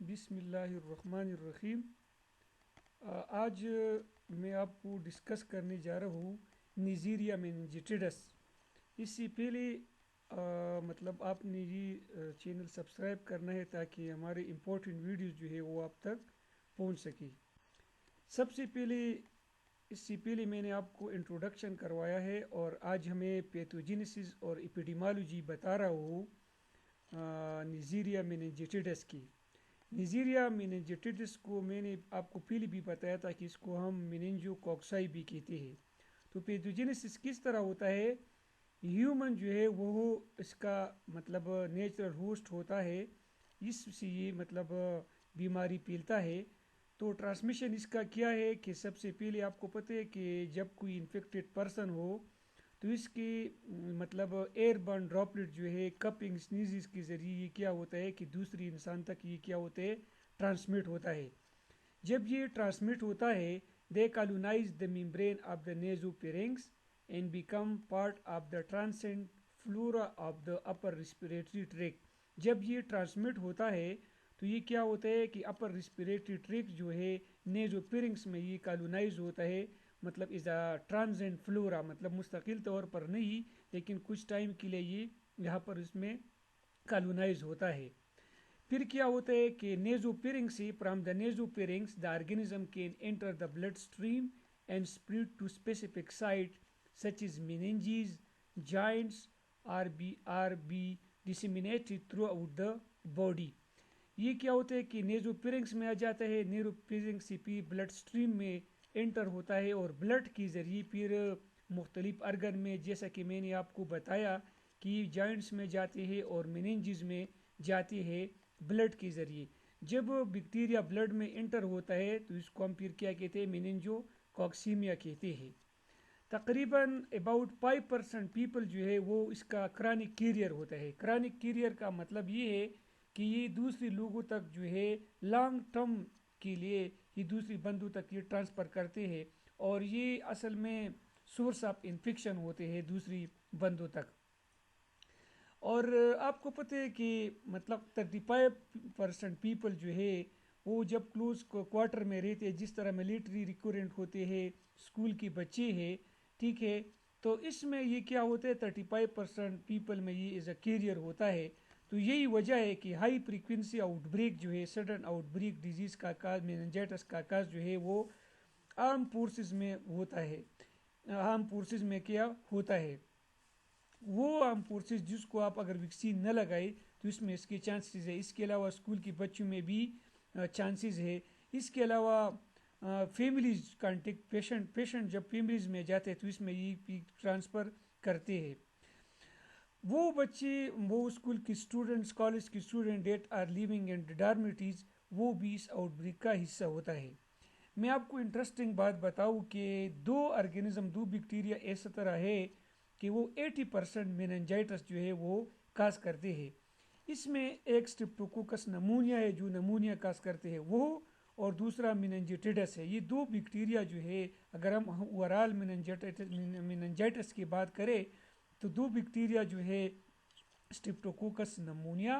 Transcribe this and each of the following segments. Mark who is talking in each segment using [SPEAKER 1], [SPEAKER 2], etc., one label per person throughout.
[SPEAKER 1] बिस्मिल्लाहिर्रहमानिर्रहीम। आज मैं आपको डिस्कस करने जा रहा हूँ निजीरिया मेनिंजिटिडस। इससे पहले मतलब आपने ये चैनल सब्सक्राइब करना है ताकि हमारे इम्पोर्टेंट वीडियोस जो है वो आप तक पहुँच सके। सबसे पहले इससे पहले मैंने आपको इंट्रोडक्शन करवाया है और आज हमें पैथोजेनेसिस और एपिडेमियोलॉजी बता रहा हूँ निजीरिया मेनिंजिटिडस की। निजीरिया मेनिंजिटिस को मैंने आपको पहले भी बताया था कि इसको हम मेनिंजोकोक्साई भी कहते हैं। तो पैथोजेनेसिस किस तरह होता है? ह्यूमन जो है वो इसका मतलब नेचुरल होस्ट होता है, इससे ये मतलब बीमारी फैलता है। तो ट्रांसमिशन इसका क्या है कि सबसे पहले आपको पता है कि जब कोई इन्फेक्टेड पर्सन हो तो इसकी मतलब एयरबर्न ड्रॉपलेट जो है कपिंग स्नीजिस के ज़रिए ये क्या होता है कि दूसरी इंसान तक ये क्या होता है, ट्रांसमिट होता है। जब ये ट्रांसमिट होता है they colonise the membrane of the nasopharynx and become part of the transient flora of the upper respiratory tract. जब ये ट्रांसमिट होता है तो ये क्या होता है कि अपर रिस्पिरेटरी ट्रैक जो है नेजोफेरिंक्स में ये कॉलोनाइज होता है। मतलब इज़ अ ट्रांजेंट फ्लोरा, मतलब मुस्तकिल तौर पर नहीं लेकिन कुछ टाइम के लिए ये यहाँ पर इसमें कॉलोनाइज होता है। फिर क्या होता है कि नेजोफेरिंक्स से from the nasopharynx the organism can enter the blood stream and spread to specific site such as meninges, joints or be disseminated throughout the body। ये क्या होता है कि नेजोफेरिंक्स में आ जाता है, नेजोफेरिंक्स से फिर ब्लड स्ट्रीम में एंटर होता है और ब्लड के ज़रिए फिर मुख्तलिफ अर्गन में, जैसा कि मैंने आपको बताया कि जॉइंट्स में जाते हैं और मेनिंजेस में जाते हैं ब्लड के ज़रिए। जब बैक्टीरिया ब्लड में एंटर होता है तो इसको हम फिर क्या कहते हैं, मेनिंजो कॉक्सीमिया कहते हैं। तकरीबन अबाउट 5% पीपल जो है वो इसका क्रॉनिक कैरियर होता है। क्रॉनिक कैरियर का मतलब ये है कि ये दूसरे लोगों तक जो है लॉन्ग टर्म के लिए ये दूसरी बंदों तक ये ट्रांसफ़र करते हैं और ये असल में सोर्स ऑफ इन्फेक्शन होते हैं दूसरी बंदों तक। और आपको पता है कि मतलब 35% पीपल जो है वो जब क्लोज क्वार्टर में रहते हैं, जिस तरह मिलिट्री रिक्रूटेंट होते हैं, स्कूल के बच्चे हैं, ठीक है। तो इसमें ये क्या होता है, 35% पीपल में ये एज अ कैरियर होता है। तो यही वजह है कि हाई फ्रीक्वेंसी आउटब्रेक जो है, सडन आउटब्रेक डिजीज़ का काज, मेनिंजाइटिस का काज जो है वो आर्म फोर्सेस में होता है। आर्म फोर्सेस में क्या होता है, वो आर्म फोर्सेस जिसको आप अगर वैक्सीन न लगाए तो इसमें इसके चांसेस है। इसके अलावा स्कूल के बच्चों में भी चांसेस है। इसके अलावा फैमिलीज कांटेक्ट, पेशेंट जब फैमिलीज में जाते हैं तो इसमें ये ट्रांसफ़र करते हैं। वो बच्चे, वो स्कूल के स्टूडेंट्स, कॉलेज के student that are living in dormitories, वो भी इस आउटब्रेक का हिस्सा होता है। मैं आपको इंटरेस्टिंग बात बताऊं कि दो ऑर्गेनिज्म, दो बैक्टीरिया ऐसा तरह है कि वो 80% मेनिंजाइटिस जो है वो काज करते हैं। इसमें एक स्ट्रेप्टोकोकस नमूनिया है जो नमूनिया काज करते हैं वो, और दूसरा मेनिंजिटिडस है। ये दो बैक्टीरिया जो है, अगर हम ओवरऑल मेनिंजाइटिस की बात करें तो दो बैक्टीरिया जो है स्ट्रेप्टोकोकस नमूनिया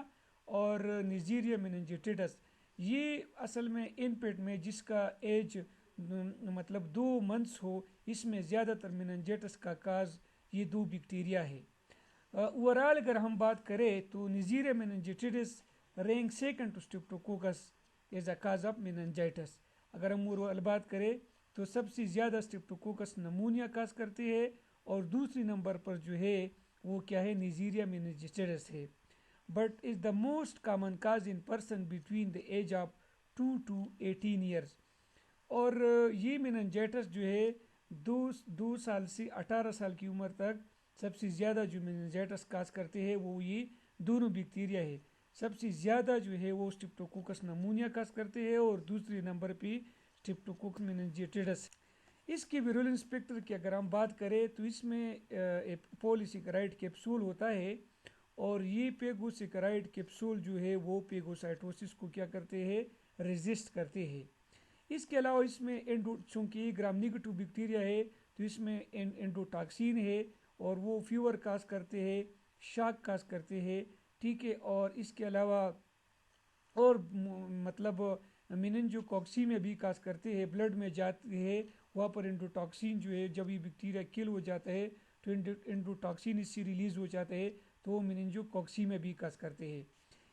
[SPEAKER 1] और निजीरिया मेनिंजिटिडस, ये असल में इनपेट में जिसका एज मतलब 2 मंथ्स हो, इसमें ज़्यादातर मेनिंजाइटिस का काज ये दो बैक्टीरिया है। ओवरऑल अगर हम बात करें तो Neisseria meningitidis rank second to streptococcus as a cause of meningitis. अगर हम ओवरऑल बात करें तो सबसे ज़्यादा स्ट्रेप्टोकोकस नमूनिया काज करते हैं और दूसरी नंबर पर जो है वो क्या है, निजीरिया मेनिंजिटिडस है। But is the most common cause in person between the age of 2 to 18 years. और ये मेनिंजाइटिस जो है दो साल से 18 साल की उम्र तक सबसे ज़्यादा जो मेनिंजाइटिस काज करते हैं वो ये दोनों बैक्टीरिया है। सबसे ज़्यादा जो है वो स्ट्रेप्टोकोकस नमूनिया काज करते हैं और दूसरे नंबर पे स्ट्रेप्टोकोकस मेनिंजिटिडस। इसके विरुलेंस स्पेक्टर की अगर हम बात करें तो इसमें एक पॉलीसेकेराइड कैप्सूल होता है और ये पेगोसेकेराइड कैप्सूल जो है वो पेगोसाइटोसिस को क्या करते हैं, रेजिस्ट करते हैं। इसके अलावा इसमें चूँकि ग्राम निगेटिव बैक्टीरिया है तो इसमें एंडोटॉक्सिन है और वो फीवर काज करते हैं, शाक काज करते हैं, ठीक है। और इसके अलावा और मतलब मेनिंजोकॉक्सी में भी काज करते हैं, ब्लड में जाते हैं, वहाँ पर एंडोटॉक्सिन जो है, जब ये बैक्टीरिया किल हो जाता है तो एंडोटॉक्सिन इससे रिलीज हो जाता है, तो वो मेनिंजोकॉक्सी में भी काज करते हैं।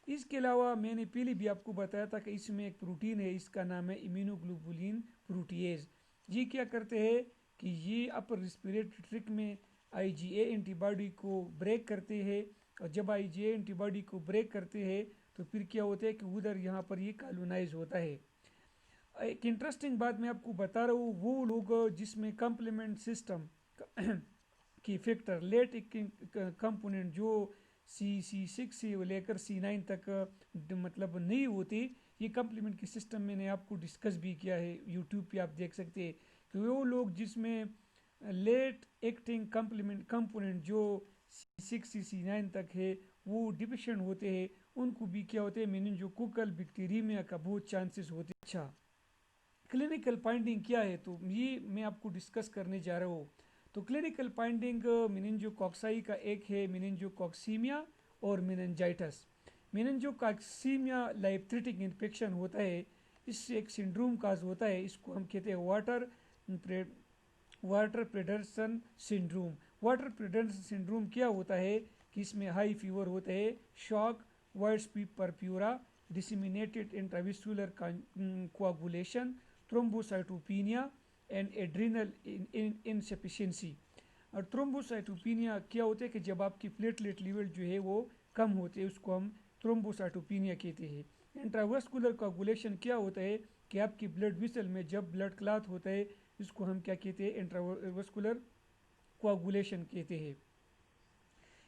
[SPEAKER 1] इसके अलावा मैंने पहले भी आपको बताया था कि इसमें एक प्रोटीन है, इसका नाम है इम्यूनोग्लोबुलिन प्रोटीएज। ये क्या करते हैं कि ये अपर रिस्पिरेटरी ट्रैक्ट में आईजीए एंटीबॉडी को ब्रेक करते हैं, और जब आईजीए एंटीबॉडी को ब्रेक करते हैं तो फिर क्या होता है कि उधर यहाँ पर ये कॉलोनाइज होता है। एक इंटरेस्टिंग बात मैं आपको बता रहा हूँ, वो लोग जिसमें कम्प्लीमेंट सिस्टम की फैक्टर लेट कंपोनेंट जो सी6 से लेकर सी9 तक मतलब नहीं होती, ये कम्प्लीमेंट की सिस्टम मैंने आपको डिस्कस भी किया है, यूट्यूब पे आप देख सकते हैं कि वो लोग जिसमें लेट एक्टिंग कम्प्लीमेंट कंपोनेंट जो सी6 से सी9 तक है वो डिफिशिएंट होते हैं, उनको भी क्या होते हैं मेनिंजोकोकल बैक्टीरिया का बहुत चांसेस होते हैं। अच्छा, क्लिनिकल फाइंडिंग क्या है, तो ये मैं आपको डिस्कस करने जा रहा हूँ। तो क्लिनिकल फाइंडिंग मेनिंजोकॉक्साई का एक है मेनिंजोकॉक्सीमिया और मेनिंजाइटिस। मेनिंजोकॉक्सीमिया लाइफ थ्रेटनिंग इन्फेक्शन होता है, इससे एक सिंड्रोम काज होता है, इसको हम कहते हैं Waterhouse Friderichsen syndrome. Waterhouse Friderichsen syndrome क्या होता है कि इसमें हाई फीवर होता है, shock, wide purpura, disseminated intravascular coagulation, thrombocytopenia and adrenal insufficiency. और थ्रोम्बोसाइटोपिनिया क्या होता है कि जब आपकी प्लेटलेट लेवल जो है वो कम होते हैं, उसको हम थ्रोम्बोसाइटोपिनिया कहते हैं। इंट्रावेस्कुलर कोagulation क्या होता है कि आपकी ब्लड विसल में जब ब्लड क्लॉट होता है, इसको हम क्या कहते हैं इंट्रावेस्कुलर कोagulation कहते हैं।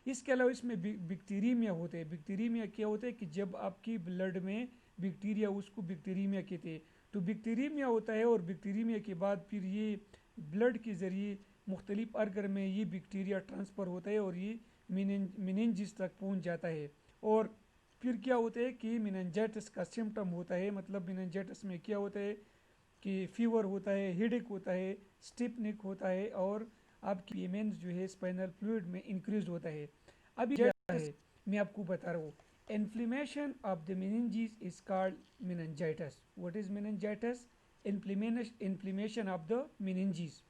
[SPEAKER 1] इसके अलावा इसमें बैक्टीरिया होते हैं। बैक्टीरिया क्या होता है कि जब आपकी ब्लड में बैक्टीरिया, उसको बैक्टीरिया कहते हैं। तो बैक्टीरिया होता है और बैक्टीरिया के बाद फिर ये ब्लड के ज़रिए मुख्तलिफ अर्गर में ये बैक्टीरिया ट्रांसफ़र होता है और ये मेनिंजिस तक पहुंच जाता है। और फिर क्या होता है कि मेनिंजाइटिस का सिम्टम होता है, मतलब मेनिंजाइटिस में क्या होता है कि फीवर होता है, हेडेक होता है, स्टिफ नेक होता है, और आपकी वेमेंस जो है स्पाइनल फ्लूइड में इंक्रीज होता है। अभी क्या है मैं आपको बता रहा हूँ, inflammation of the meninges is called meningitis. What is meningitis? Inflammation of the meninges.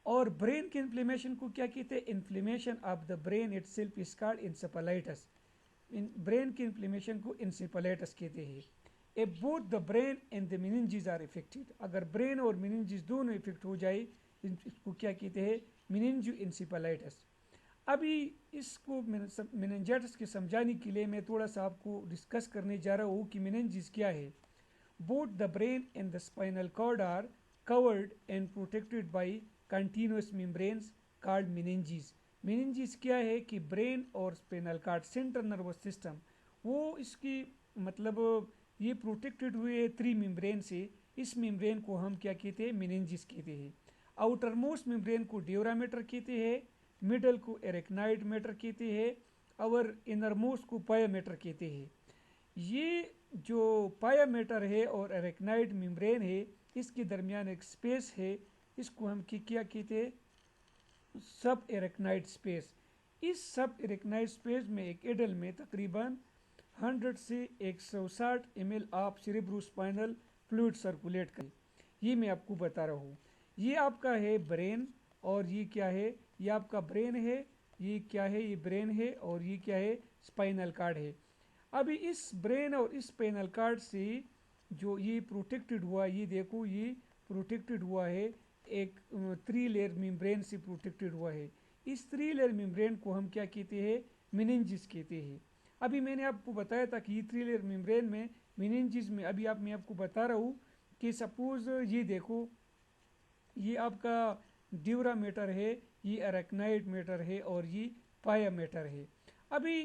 [SPEAKER 1] और ब्रेन के इन्फ्लेमेशन को क्या कहते हैं? Inflammation of the brain itself is called encephalitis. Brain की इन्फ्लेमेशन को इंसेफेलाइटिस कहते हैं। if both the brain and the meninges are affected, अगर ब्रेन और meninges दोनों इफेक्ट हो जाए, इसको क्या कहते हैं? मेनिंजियो इंसेफेलाइटिस। अभी इसको मेनिंजाइटिस के समझाने के लिए मैं थोड़ा सा आपको डिस्कस करने जा रहा हूँ कि मेनिंजिस क्या है। Both the brain and the spinal cord are covered and protected by continuous membranes called meninges. Meninges क्या है कि ब्रेन और spinal cord, central nervous system, वो इसकी मतलब ये प्रोटेक्टेड हुए थ्री मेम्ब्रेन से। इस मेम्ब्रेन को हम क्या कहते हैं? मेनिंजिस कहते हैं। आउटर मोस्ट मेम्ब्रेन को ड्यूरा मैटर कहते हैं, मिडल को एरेक्नाइड मैटर कहते हैं, और इनर मोस्ट को पाया मैटर कहते हैं। ये जो पाया मैटर है और एरेक्नाइड मेम्ब्रेन है, इसके दरमियान एक स्पेस है, इसको हम क्या कहते हैं? सब एरेक्नाइड स्पेस। इस सब एरेक्नाइड स्पेस में एक एडल में तकरीबन 100 से 160 ml of cerebrospinal fluid circulate करें। ये मैं आपको बता रहा हूँ। ये आपका है ब्रेन, और ये क्या है? ये आपका ब्रेन है, ये क्या है? ये ब्रेन है, और ये क्या है? स्पाइनल कार्ड है। अभी इस ब्रेन और इस स्पाइनल कार्ड से जो ये प्रोटेक्टेड हुआ, ये देखो ये प्रोटेक्टेड हुआ है, एक 3 लेयर मेम्ब्रेन से प्रोटेक्टेड हुआ है। इस 3 लेयर मेम्ब्रेन को हम क्या कहते हैं? मेनिंजिस कहते हैं। अभी मैंने आपको बताया था कि ये 3 लेयर मेम्ब्रेन में मेनिंजिस में, अभी मैं आपको बता रहा हूँ कि सपोज ये देखो, ये आपका ड्यूरा मैटर है, ये अरेक्नाइड मैटर है, और ये पाया मैटर है। अभी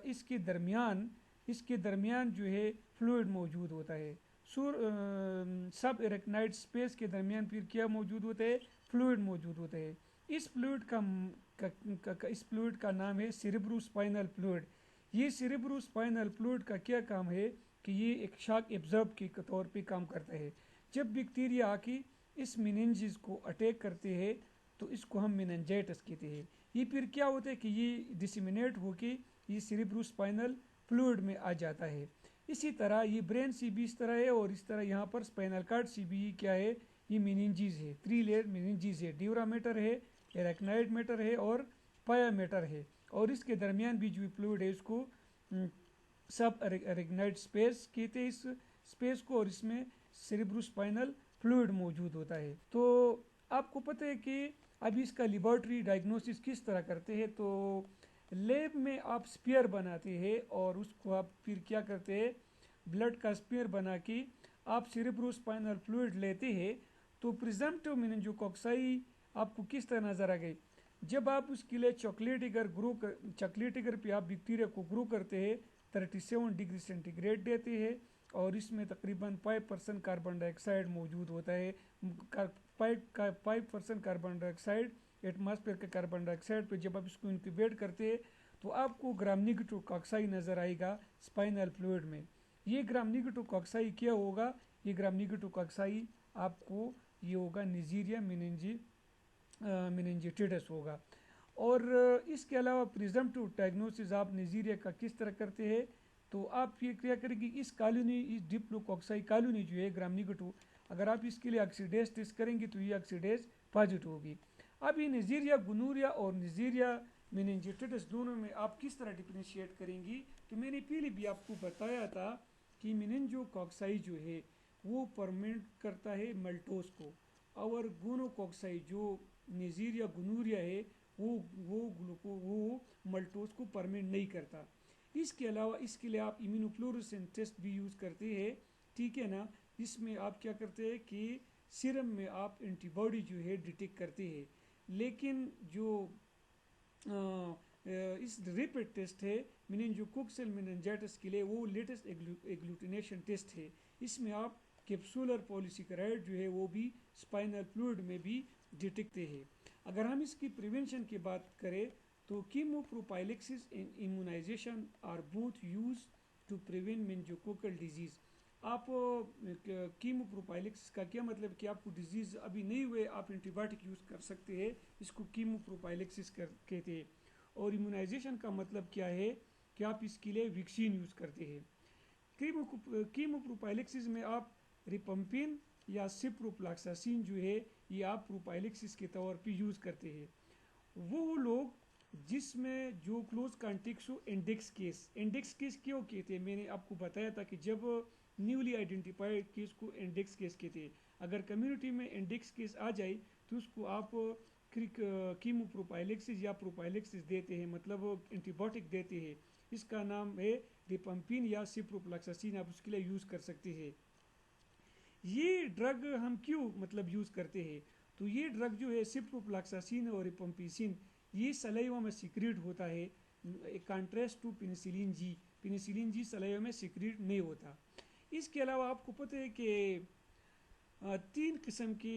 [SPEAKER 1] इसके दरमियान जो है फ्लूइड मौजूद होता है। सब एरेक्नाइड स्पेस के दरमियान फिर क्या मौजूद होता है? फ्लूइड मौजूद होता है। इस फ्लूइड इस फ्लूइड का नाम है सेरेब्रोस्पाइनल फ्लूइड। ये सेरेब्रोस्पाइनल फ्लूइड का क्या काम है कि ये एक शॉक एब्जॉर्ब के तौर पे काम करता है। जब बैक्टीरिया आके इस मेनिंजिस को अटैक करते हैं तो इसको हम मेनिंजाइटिस कहते हैं। ये फिर क्या होता है कि ये डिसिमिनेट होके ये सेरेब्रोस्पाइनल फ्लूइड में आ जाता है। इसी तरह ये ब्रेन सी भी इस तरह है, और इस तरह यहाँ पर स्पाइनल कार्ड सी भी क्या है, ये मेनिंजीज है, 3 लेयर मेनिंजीज है, ड्यूरामेटर है, एराक्नाइड मैटर है और पाया मैटर है, और इसके दरमियान भी जो फ्लूइड है इसको सब अरेगनाइड स्पेस कहते हैं इस स्पेस को, और इसमें सेरेब्रोस्पाइनल फ्लूइड मौजूद होता है। तो आपको पता है कि अभी इसका लेबॉर्ट्री डायग्नोसिस किस तरह करते हैं। तो लैब में आप स्पीयर बनाते हैं और उसको आप फिर क्या करते हैं, ब्लड का स्पीयर बना के आप सेरेब्रोस्पाइनल फ्लूइड लेते हैं। तो प्रिजम्पटिव मेनिंजोकोक्साई आपको किस तरह नजर आ गई, जब आप उसके लिए चॉकलेट एगर पे आप बैक्टीरिया को ग्रो करते हैं 37 डिग्री सेंटीग्रेड देते हैं, और इसमें तकरीबन 5% कार्बन डाइऑक्साइड मौजूद होता है। 5% कार्बन डाइऑक्साइड एटमॉस्फेयर के कार्बन डाइऑक्साइड पे जब आप इसको इंक्यूबेट करते हैं तो आपको ग्राम नेगेटिव कॉक्साई नज़र आएगा स्पाइनल फ्लूइड में। ये ग्राम नेगेटिव कॉक्साई क्या होगा, ये ग्राम नेगेटिव कॉक्साई आपको ये होगा निजीरिया मेनिंजिटिडस होगा। और इसके अलावा प्रिजम्पटिव डायग्नोसिस आप निजीरिया का किस तरह करते हैं, तो आप ये क्या करेंगे, इस कॉलोनी, इस डिप्लोकॉक्साई कॉलोनी जो है ग्राम नेगेटिव, अगर आप इसके लिए ऑक्सीडेज टेस्ट करेंगे तो ये ऑक्सीडेज पॉजिटिव होगी। अब ये निजीरिया गुनूरिया और निजीरिया मेनिंजिटिडस दोनों में आप किस तरह डिफरेंशिएट करेंगी, तो मैंने पहले भी आपको बताया था कि मेनिंजोकॉक्साई जो है वो परमेंट करता है मल्टोस को, और गोनोकॉक्साई जो निजीरिया गुनूरिया है वो मल्टोस को परमेंट नहीं करता। इसके अलावा इसके लिए आप इम्यूनोफ्लोरेसेंस टेस्ट भी यूज़ करते हैं, ठीक है ना। इसमें आप क्या करते हैं कि सीरम में आप एंटीबॉडी जो है डिटेक्ट करते हैं, लेकिन जो इस रैपिड टेस्ट है मेनिंजोकोक्सल मेनिंजाइटिस के लिए वो लेटेस्ट एग्लूटिनेशन टेस्ट है। इसमें आप कैप्सूलर पॉलीसेकेराइड जो है वो भी स्पाइनल फ्लूइड में भी डिटेक्टते हैं। अगर हम इसकी प्रिवेंशन की बात करें तो chemoprophylaxis and immunisation are both use to prevent meningococcal disease. आप कीमोप्रोपाइलेक्सिस का क्या मतलब कि आपको डिजीज़ अभी नहीं हुए आप एंटीबायोटिक यूज़ कर सकते हैं, इसको कीमोप्रोपाइलेक्सिस कहते हैं। और इम्यूनाइजेशन का मतलब क्या है कि आप इसके लिए वैक्सीन यूज़ करते हैं। कीमोप्रोपाइलेक्सिस में आप रिपम्पिन या सिप्रोफ्लॉक्सासिन जो है ये आप प्रोपाइलेक्सिस के तौर पे यूज़ करते हैं। वो लोग जिसमें जो क्लोज कॉन्टेक्ट हो इंडेक्स केस क्यों कहते हैं, मैंने आपको बताया था कि जब न्यूली आइडेंटिफाइड केस को इंडेक्स केस कहते हैं। अगर कम्युनिटी में इंडेक्स केस आ जाए तो उसको आप कीमोप्रोपाइलेक्सिस या प्रोपाइलेक्सिस देते हैं, मतलब एंटीबायोटिक देते हैं। इसका नाम है रिपम्पिन या सिप्रोफ्लॉक्सासिन, आप उसके लिए यूज़ कर सकते हैं। ये ड्रग हम क्यों मतलब यूज़ करते हैं, तो ये ड्रग जो है सिप्रोफ्लॉक्सासिन और रिपम्पिसिन ये सलाइवा में सीक्रेट होता है, contrast to penicillin G saliva में सीक्रेट नहीं होता। इसके अलावा आपको पता है कि 3 किस्म के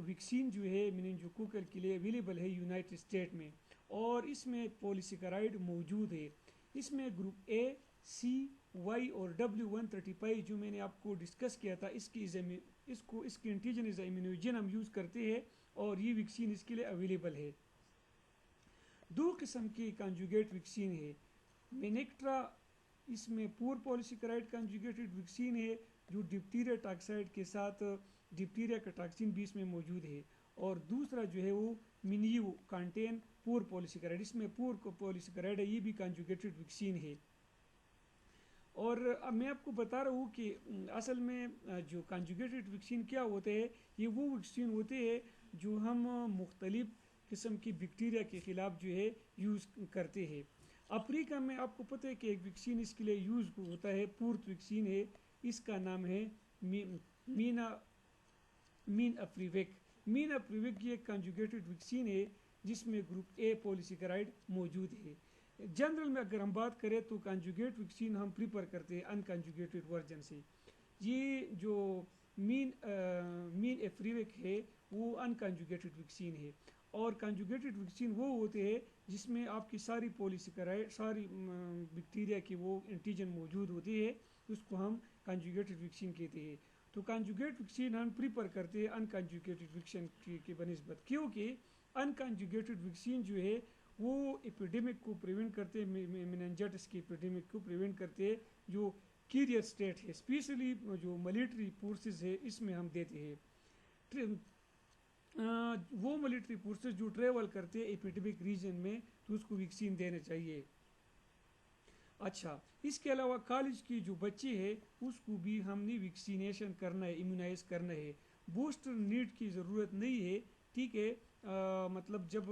[SPEAKER 1] वैक्सीन जो है मेनिंजोकोकल के लिए अवेलेबल है यूनाइटेड स्टेट में, और इसमें पॉलीसेकेराइड मौजूद है। इसमें ग्रुप ए, सी, वाई और W135 जो मैंने आपको डिस्कस किया था, इसकी एंटीजन इज इम्यूनोजन हम यूज़ करते हैं, और ये वैक्सीन इसके लिए अवेलेबल है। 2 किस्म की कॉन्जुगेट वैक्सीन है, मेनेक्ट्रा, इसमें पूर पॉलीसेकेराइड कॉन्जुगेटेड वैक्सीन है जो डिप्टीरिया टॉक्साइड के साथ डिप्टीरिया का टॉक्सिन भी इसमें मौजूद है, और दूसरा जो है वो मिनियो कंटेन पूर पॉलीसेकेराइड, इसमें पूर पॉलीसेकेराइड है, ये भी कॉन्जुगेटेड वैक्सीन है। और अब मैं आपको बता रहा हूँ कि असल में जो कॉन्जुगेटेड वैक्सीन क्या होते हैं, ये वो वैक्सीन होते हैं जो हम मुख्तलिफ किस्म की बैक्टीरिया के ख़िलाफ़ जो है यूज़ करते हैं। अफ्रीका में आपको पता है कि एक वैक्सीन इसके लिए यूज़ होता है, पूर्त वैक्सीन है, इसका नाम है मीन अफ्रीविक ये एक कॉन्जुगेटेड वैक्सीन है जिसमें ग्रुप ए पॉलीसेकेराइड मौजूद है। जनरल में अगर हम बात करें तो कॉन्जुगेट वैक्सीन हम प्रीफर करते हैं अनकॉन्जुगेटेड वर्जन से। ये जो मीन एफ्रीविक है वो अनकॉन्जुगेटेड वैक्सीन है, और कॉन्जुगेटेड वैक्सीन वो होते हैं जिसमें आपकी सारी पॉलीसेकेराइड सारी बैक्टीरिया की वो एंटीजन मौजूद होती है, उसको हम कॉन्जुगेटेड वैक्सीन कहते हैं। तो कॉन्जुगेट वैक्सीन हम प्रीफर करते हैं अनकॉन्जुगेटेड वैक्सीन की बनिस्बत, क्योंकि अनकॉन्जुगेटेड वैक्सीन जो है वो एपिडेमिक को प्रिवेंट करते हैं, मेनिंजाइटिस की एपिडेमिक को प्रिवेंट करते हैं। जो कैरियर स्टेट है, स्पेशली जो मिलिट्री फोर्सेस है इसमें हम देते हैं। वो मिलिट्री फोर्सेस जो ट्रेवल करते हैं एपिडेमिक रीजन में, तो उसको वैक्सीन देना चाहिए। अच्छा, इसके अलावा कॉलेज की जो बच्चे हैं उसको भी हमने वैक्सीनेशन करना है, इम्यूनाइज करना है। बूस्टर नीड की ज़रूरत नहीं है, ठीक है, मतलब जब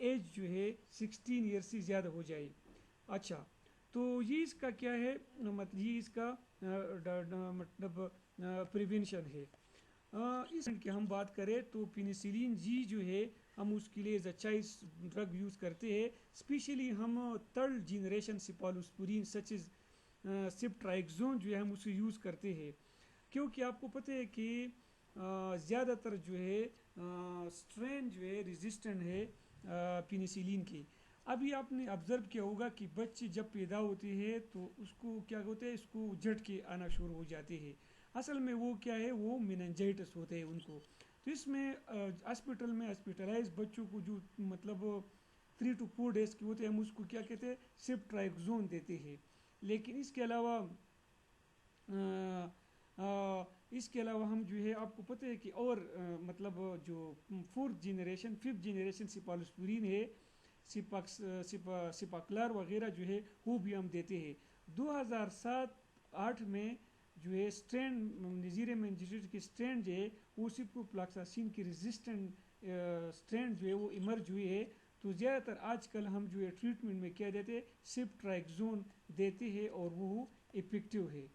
[SPEAKER 1] एज जो है 16 ईयर से ज़्यादा हो जाए। अच्छा, तो ये इसका क्या है, मतलब ये इसका मतलब प्रिवेंशन है। इस की हम बात करें तो पेनिसिलिन जी जो है हम उसके लिए एज चाइल्ड ड्रग यूज़ करते हैं। स्पेशली हम थर्ड जनरेशन सिपालोस्पुरिन सच इज सिप्ट्राइक्सोन जो है हम उसे यूज़ करते हैं, क्योंकि आपको पता है कि ज़्यादातर जो है स्ट्रेन जो है रेजिस्टेंट है पेनिसिलिन की। अभी आपने ऑब्ज़र्व किया होगा कि बच्चे जब पैदा होते हैं तो उसको क्या होते हैं, इसको झटके आना शुरू हो जाते हैं। असल में वो क्या है, वो मेनिंजाइटिस होते हैं उनको। तो इसमें हॉस्पिटल में हॉस्पिटलाइज बच्चों को जो मतलब 3 to 4 days के होते हैं, हम उसको क्या कहते हैं, सिप्ट्राइक्सोन देते हैं। लेकिन इसके अलावा हम जो है आपको पता है कि और मतलब जो फोर्थ जनरेशन फिफ्थ जनरेशन सिपालोस्पुरिन है, सिपाक्लार वगैरह जो है वो भी हम देते हैं। 2007-8 में जो है स्ट्रेन निजीरिया मेनिंजाइटिस की स्ट्रेन जो है वो सिप्रोफ्लॉक्सासिन की रेजिस्टेंट स्ट्रेन जो है वो इमर्ज हुई है। तो ज़्यादातर आजकल हम जो है ट्रीटमेंट में क्या देते हैं, सिप्ट्राइक्सोन देते हैं और वो इफेक्टिव है।